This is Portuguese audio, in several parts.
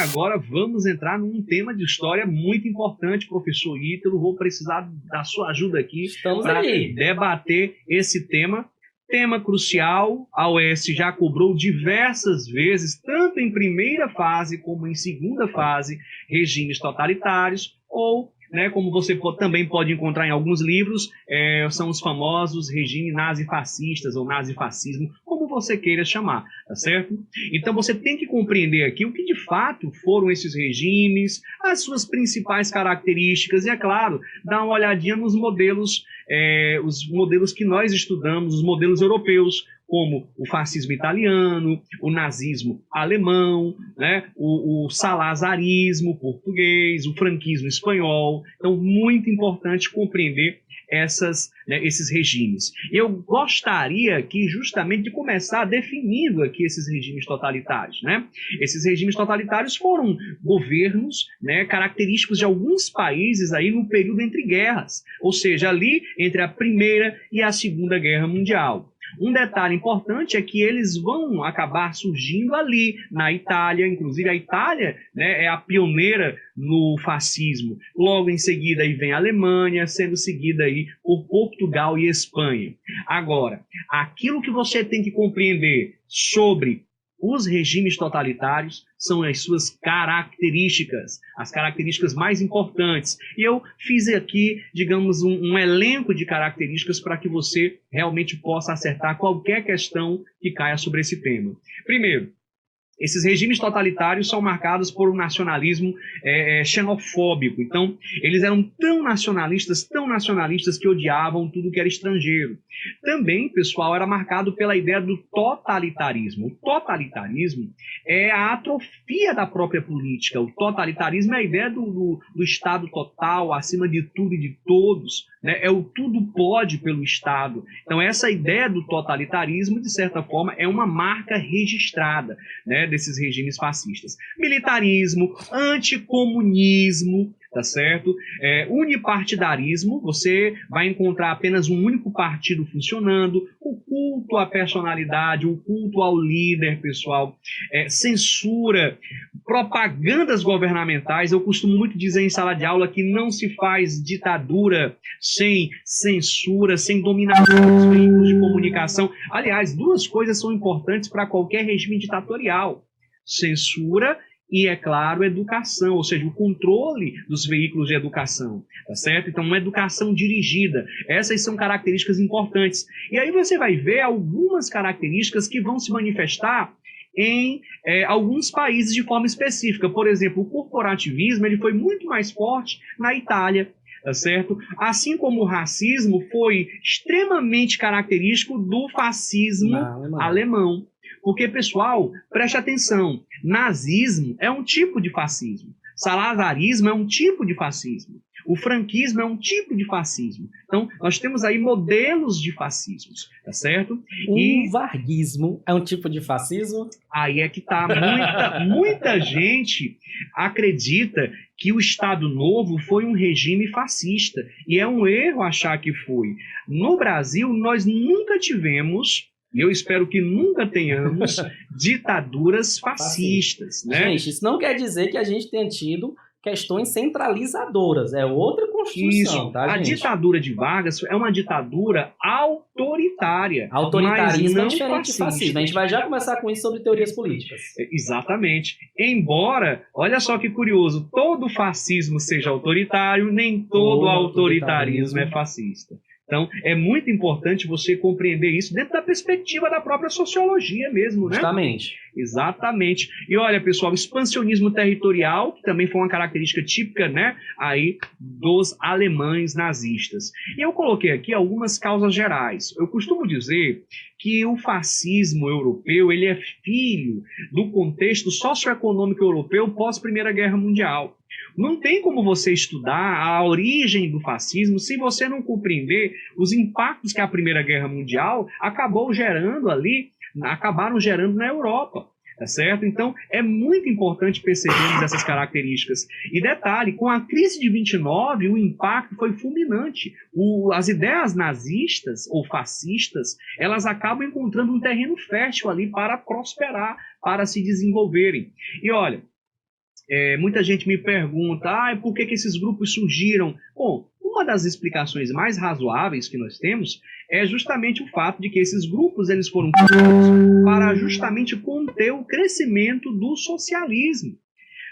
agora vamos entrar num tema de história muito importante, professor Ítalo. Vou precisar da sua ajuda aqui para debater esse tema. Tema crucial, a UES já cobrou diversas vezes, tanto em primeira fase como em segunda fase, regimes totalitários, ou, né, como você também pode encontrar em alguns livros, são os famosos regimes nazifascistas ou nazifascismo, como você queira chamar, tá certo? Então você tem que compreender aqui o que de fato foram esses regimes, as suas principais características e, é claro, dar uma olhadinha nos modelos, os modelos que nós estudamos, os modelos europeus, como o fascismo italiano, o nazismo alemão, né, o salazarismo português, o franquismo espanhol. Então, muito importante compreender esses regimes. Eu gostaria aqui justamente de começar definindo aqui esses regimes totalitários, né? Esses regimes totalitários foram governos, né, característicos de alguns países aí no período entre guerras, ou seja, ali entre a Primeira e a Segunda Guerra Mundial. Um detalhe importante é que eles vão acabar surgindo ali na Itália, inclusive a Itália, né, é a pioneira no fascismo. Logo em seguida aí vem a Alemanha, sendo seguida aí por Portugal e Espanha. Agora, aquilo que você tem que compreender sobre os regimes totalitários são as suas características, as características mais importantes. E eu fiz aqui, digamos, um elenco de características para que você realmente possa acertar qualquer questão que caia sobre esse tema. Primeiro, esses regimes totalitários são marcados por um nacionalismo xenofóbico. Então, eles eram tão nacionalistas que odiavam tudo que era estrangeiro. Também, pessoal, era marcado pela ideia do totalitarismo. O totalitarismo é a atrofia da própria política. O totalitarismo é a ideia do Estado total, acima de tudo e de todos, né? É o tudo pode pelo Estado. Então, essa ideia do totalitarismo, de certa forma, é uma marca registrada, né, desses regimes fascistas. Militarismo, anticomunismo, tá certo? Unipartidarismo, você vai encontrar apenas um único partido funcionando, o culto à personalidade, o culto ao líder, pessoal, censura, propagandas governamentais. Eu costumo muito dizer em sala de aula que não se faz ditadura sem censura, sem dominação dos veículos de comunicação. Aliás, duas coisas são importantes para qualquer regime ditatorial: censura e, é claro, educação, ou seja, o controle dos veículos de educação, tá certo? Então, uma educação dirigida. Essas são características importantes. E aí você vai ver algumas características que vão se manifestar em alguns países de forma específica. Por exemplo, o corporativismo ele foi muito mais forte na Itália, tá certo? Assim como o racismo foi extremamente característico do fascismo alemão. Porque, pessoal, preste atenção, nazismo é um tipo de fascismo, salazarismo é um tipo de fascismo, o franquismo é um tipo de fascismo. Então, nós temos aí modelos de fascismos, tá certo? O varguismo é um tipo de fascismo? Aí é que tá, muita gente acredita que o Estado Novo foi um regime fascista, e é um erro achar que foi. No Brasil, nós nunca tivemos, e eu espero que nunca tenhamos, ditaduras fascistas, né? Gente, isso não quer dizer que a gente tenha tido questões centralizadoras, é outra Constituição, isso, tá, gente? A ditadura de Vargas é uma ditadura autoritária. Autoritarismo é diferente de fascismo. A gente vai já começar com isso sobre teorias políticas. Exatamente. Embora, olha só que curioso, todo fascismo seja autoritário, nem todo autoritarismo é fascista. Então, é muito importante você compreender isso dentro da perspectiva da própria sociologia mesmo, né? Justamente. Exatamente. E olha, pessoal, expansionismo territorial, que também foi uma característica típica, né, aí dos alemães nazistas. E eu coloquei aqui algumas causas gerais. Eu costumo dizer que o fascismo europeu, ele é filho do contexto socioeconômico europeu pós-Primeira Guerra Mundial. Não tem como você estudar a origem do fascismo se você não compreender os impactos que a Primeira Guerra Mundial acabaram gerando na Europa, tá certo? Então, é muito importante percebermos essas características. E detalhe, com a crise de 29, o impacto foi fulminante. As ideias nazistas ou fascistas, elas acabam encontrando um terreno fértil ali para prosperar, para se desenvolverem. E olha, muita gente me pergunta, por que esses grupos surgiram? Bom, uma das explicações mais razoáveis que nós temos é justamente o fato de que esses grupos eles foram criados para justamente conter o crescimento do socialismo,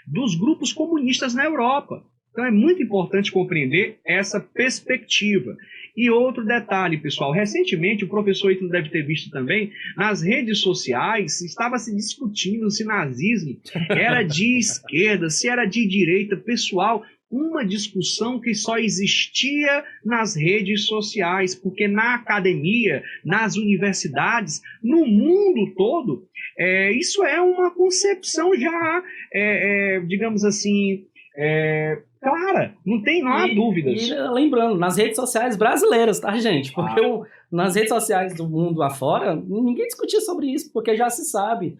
dos grupos comunistas na Europa. Então é muito importante compreender essa perspectiva. E outro detalhe, pessoal, recentemente o professor Ítalo deve ter visto também, nas redes sociais estava se discutindo se nazismo era de esquerda, se era de direita. Pessoal, uma discussão que só existia nas redes sociais, porque na academia, nas universidades, no mundo todo, isso é uma concepção já, digamos assim, clara, não há dúvidas. E lembrando, nas redes sociais brasileiras, tá, gente? Porque nas redes sociais do mundo afora, ninguém discutia sobre isso, porque já se sabe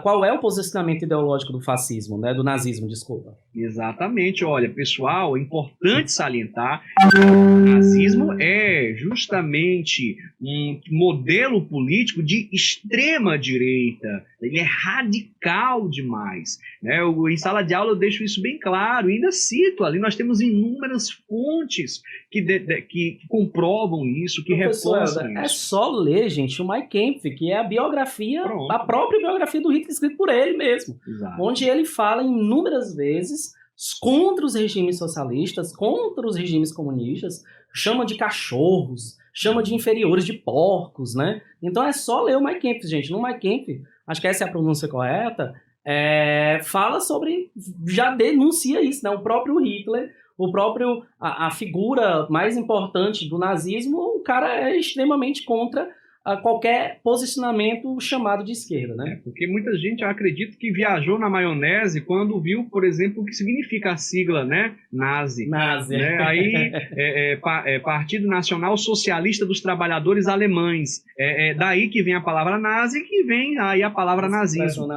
qual é o posicionamento ideológico do fascismo, né? Do nazismo, desculpa. Exatamente. Olha, pessoal, é importante salientar que o nazismo é justamente um modelo político de extrema direita. Ele é radical demais, né? Em sala de aula eu deixo isso bem claro, e ainda cito ali, nós temos inúmeras fontes que comprovam isso, que reforçam isso. É só ler, gente, o Mein Kampf, que é a biografia, a própria biografia do Hitler, escrita por ele mesmo. Exato. Onde ele fala inúmeras vezes contra os regimes socialistas, contra os regimes comunistas, chama de cachorros, chama de inferiores, de porcos, né? Então é só ler o Mein Kampf, gente. No Mein Kampf, acho que essa é a pronúncia correta, fala sobre, já denuncia isso, né? O próprio Hitler, a figura mais importante do nazismo, o cara é extremamente contra qualquer posicionamento chamado de esquerda, né? Porque muita gente acredita que viajou na maionese quando viu, por exemplo, o que significa a sigla, né? Nazi. Né? Aí, Partido Nacional Socialista dos Trabalhadores Alemães. Daí que vem a palavra nazi, que vem aí a palavra nazismo.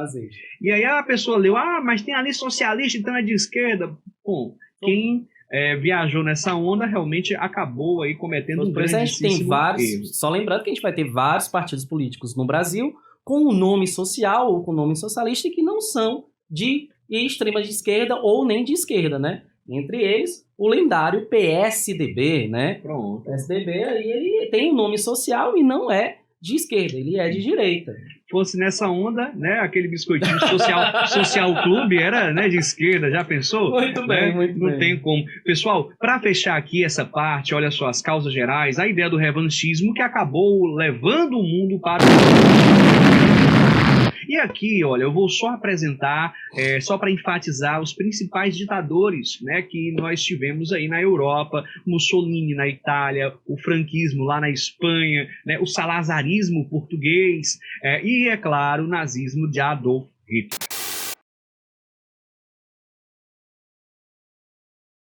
E aí a pessoa leu, mas tem ali socialista, então é de esquerda. Bom, quem viajou nessa onda realmente acabou aí cometendo um grandíssimo erro. Só lembrando que a gente vai ter vários partidos políticos no Brasil com o nome social ou com o nome socialista que não são de extrema de esquerda ou nem de esquerda, né? Entre eles, o lendário PSDB, né? Pronto. O PSDB, ele tem um nome social e não é de esquerda, ele é de direita. Fosse nessa onda, né, aquele biscoitinho social clube era, né, de esquerda, já pensou? Muito bem, muito bem. Não tem como. Pessoal, para fechar aqui essa parte, olha só, as causas gerais, a ideia do revanchismo que acabou levando o mundo para... E aqui, olha, eu vou só apresentar, só para enfatizar os principais ditadores, né, que nós tivemos aí na Europa, Mussolini na Itália, o franquismo lá na Espanha, né, o salazarismo português e, é claro, o nazismo de Adolf Hitler.